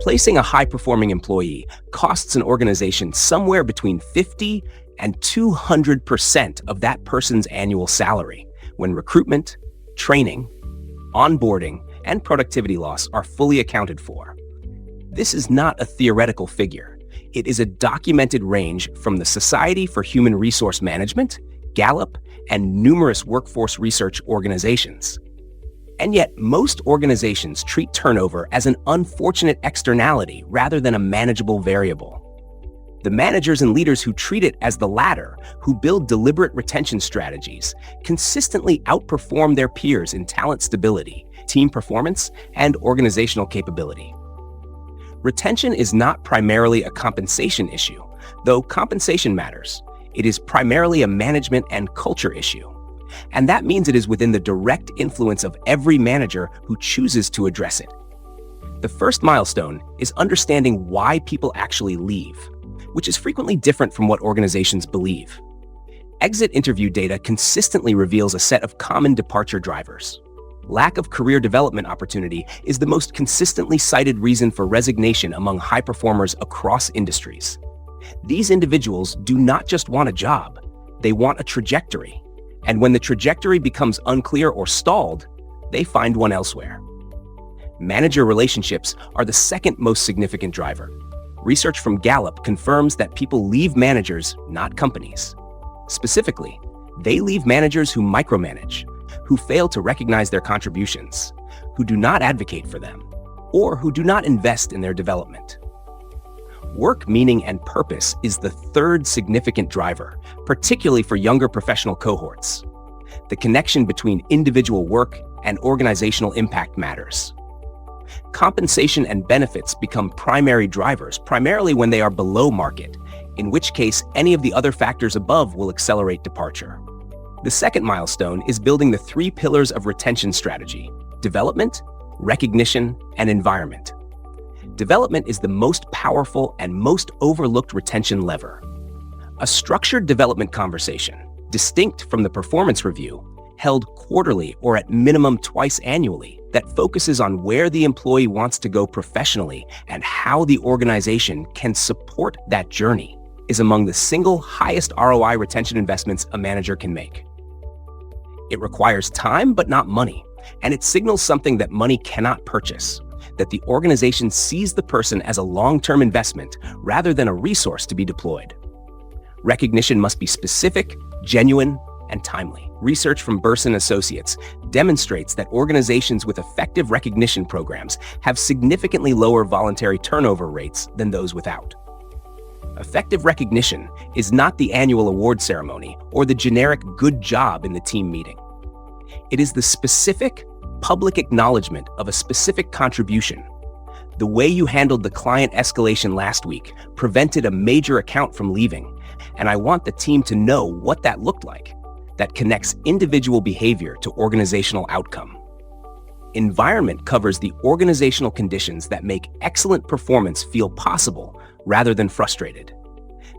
Replacing a high-performing employee costs an organization somewhere between 50 and 200% of that person's annual salary when recruitment, training, onboarding, and productivity loss are fully accounted for. This is not a theoretical figure. It is a documented range from the Society for Human Resource Management, Gallup, and numerous workforce research organizations. And yet, most organizations treat turnover as an unfortunate externality rather than a manageable variable. The managers and leaders who treat it as the latter, who build deliberate retention strategies, consistently outperform their peers in talent stability, team performance, and organizational capability. Retention is not primarily a compensation issue, though compensation matters. It is primarily a management and culture issue. And that means it is within the direct influence of every manager who chooses to address it. The first milestone is understanding why people actually leave, which is frequently different from what organizations believe. Exit interview data consistently reveals a set of common departure drivers. Lack of career development opportunity is the most consistently cited reason for resignation among high performers across industries. These individuals do not just want a job, they want a trajectory. And when the trajectory becomes unclear or stalled, they find one elsewhere. Manager relationships are the second most significant driver. Research from Gallup confirms that people leave managers, not companies. Specifically, they leave managers who micromanage, who fail to recognize their contributions, who do not advocate for them, or who do not invest in their development. Work meaning and purpose is the third significant driver, particularly for younger professional cohorts. The connection between individual work and organizational impact matters. Compensation and benefits become primary drivers, primarily when they are below market, in which case any of the other factors above will accelerate departure. The second milestone is building the 3 pillars of retention strategy: development, recognition, and environment. Development is the most powerful and most overlooked retention lever. A structured development conversation, distinct from the performance review, held quarterly or at minimum twice annually, that focuses on where the employee wants to go professionally and how the organization can support that journey, is among the single highest ROI retention investments a manager can make. It requires time but not money, and it signals something that money cannot purchase: that the organization sees the person as a long-term investment rather than a resource to be deployed. Recognition must be specific, genuine, and timely. Research from Bersin Associates demonstrates that organizations with effective recognition programs have significantly lower voluntary turnover rates than those without. Effective recognition is not the annual award ceremony or the generic good job in the team meeting. It is the specific, public acknowledgement of a specific contribution. The way you handled the client escalation last week prevented a major account from leaving, and I want the team to know what that looked like. That connects individual behavior to organizational outcome. Environment covers the organizational conditions that make excellent performance feel possible rather than frustrated.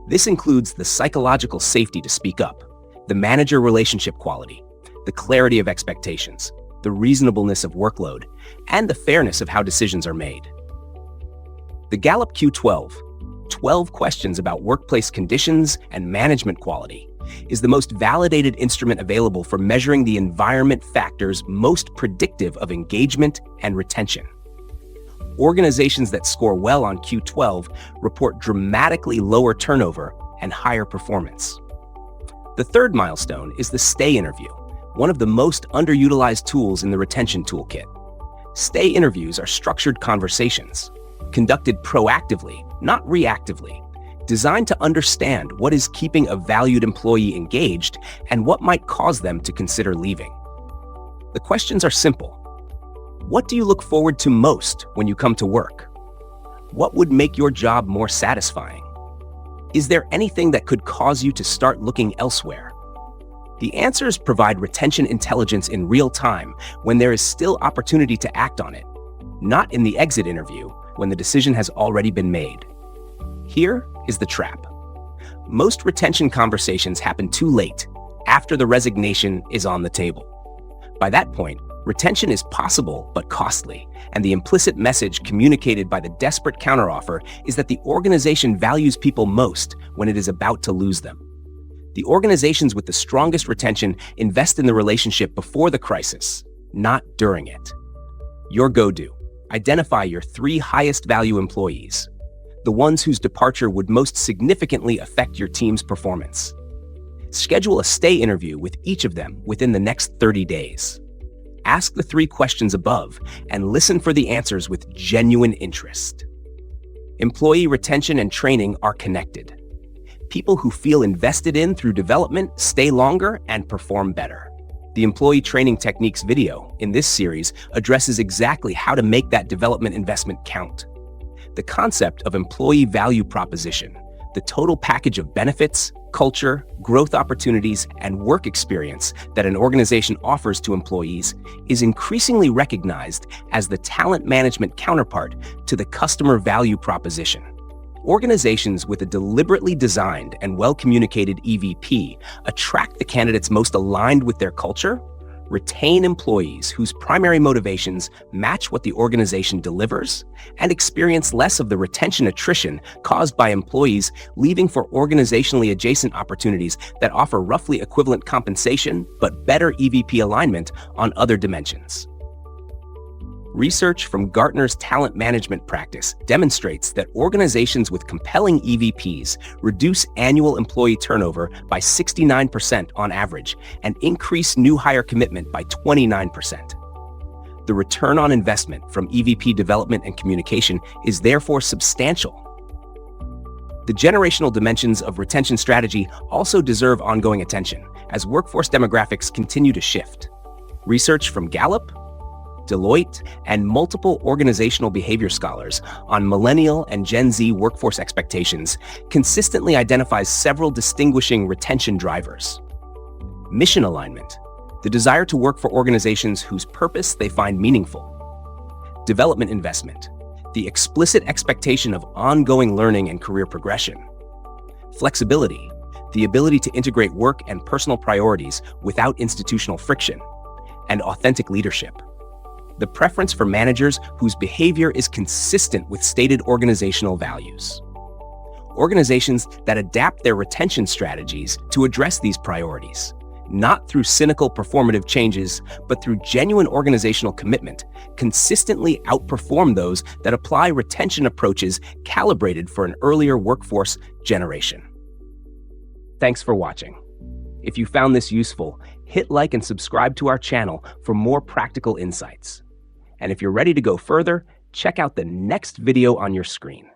This includes the psychological safety to speak up, the manager relationship quality, the clarity of expectations, the reasonableness of workload, and the fairness of how decisions are made. The Gallup Q12, 12 questions about workplace conditions and management quality, is the most validated instrument available for measuring the environment factors most predictive of engagement and retention. Organizations that score well on Q12 report dramatically lower turnover and higher performance. The third milestone is the stay interview, one of the most underutilized tools in the retention toolkit. Stay interviews are structured conversations, conducted proactively, not reactively, designed to understand what is keeping a valued employee engaged and what might cause them to consider leaving. The questions are simple. What do you look forward to most when you come to work? What would make your job more satisfying? Is there anything that could cause you to start looking elsewhere? The answers provide retention intelligence in real time when there is still opportunity to act on it, not in the exit interview when the decision has already been made. Here is the trap. Most retention conversations happen too late, after the resignation is on the table. By that point, Retention is possible but costly, and the implicit message communicated by the desperate counteroffer is that the organization values people most when it is about to lose them. The organizations with the strongest retention invest in the relationship before the crisis, not during it. Your go-do: identify your 3 highest value employees, the ones whose departure would most significantly affect your team's performance. Schedule a stay interview with each of them within the next 30 days. Ask the 3 questions above and listen for the answers with genuine interest. Employee retention and training are connected. People who feel invested in through development stay longer and perform better. The Employee Training Techniques video in this series addresses exactly how to make that development investment count. The concept of employee value proposition, the total package of benefits, culture, growth opportunities, and work experience that an organization offers to employees, is increasingly recognized as the talent management counterpart to the customer value proposition. Organizations with a deliberately designed and well-communicated EVP attract the candidates most aligned with their culture, retain employees whose primary motivations match what the organization delivers, and experience less of the retention attrition caused by employees leaving for organizationally adjacent opportunities that offer roughly equivalent compensation but better EVP alignment on other dimensions. Research from Gartner's talent management practice demonstrates that organizations with compelling EVPs reduce annual employee turnover by 69% on average and increase new hire commitment by 29%. The return on investment from EVP development and communication is therefore substantial. The generational dimensions of retention strategy also deserve ongoing attention as workforce demographics continue to shift. Research from Gallup, Deloitte, and multiple organizational behavior scholars on Millennial and Gen Z workforce expectations consistently identifies several distinguishing retention drivers. Mission alignment, the desire to work for organizations whose purpose they find meaningful. Development investment, the explicit expectation of ongoing learning and career progression. Flexibility, the ability to integrate work and personal priorities without institutional friction. And authentic leadership, the preference for managers whose behavior is consistent with stated organizational values. Organizations that adapt their retention strategies to address these priorities, not through cynical performative changes, but through genuine organizational commitment, consistently outperform those that apply retention approaches calibrated for an earlier workforce generation. Thanks for watching. If you found this useful, hit like and subscribe to our channel for more practical insights. And if you're ready to go further, check out the next video on your screen.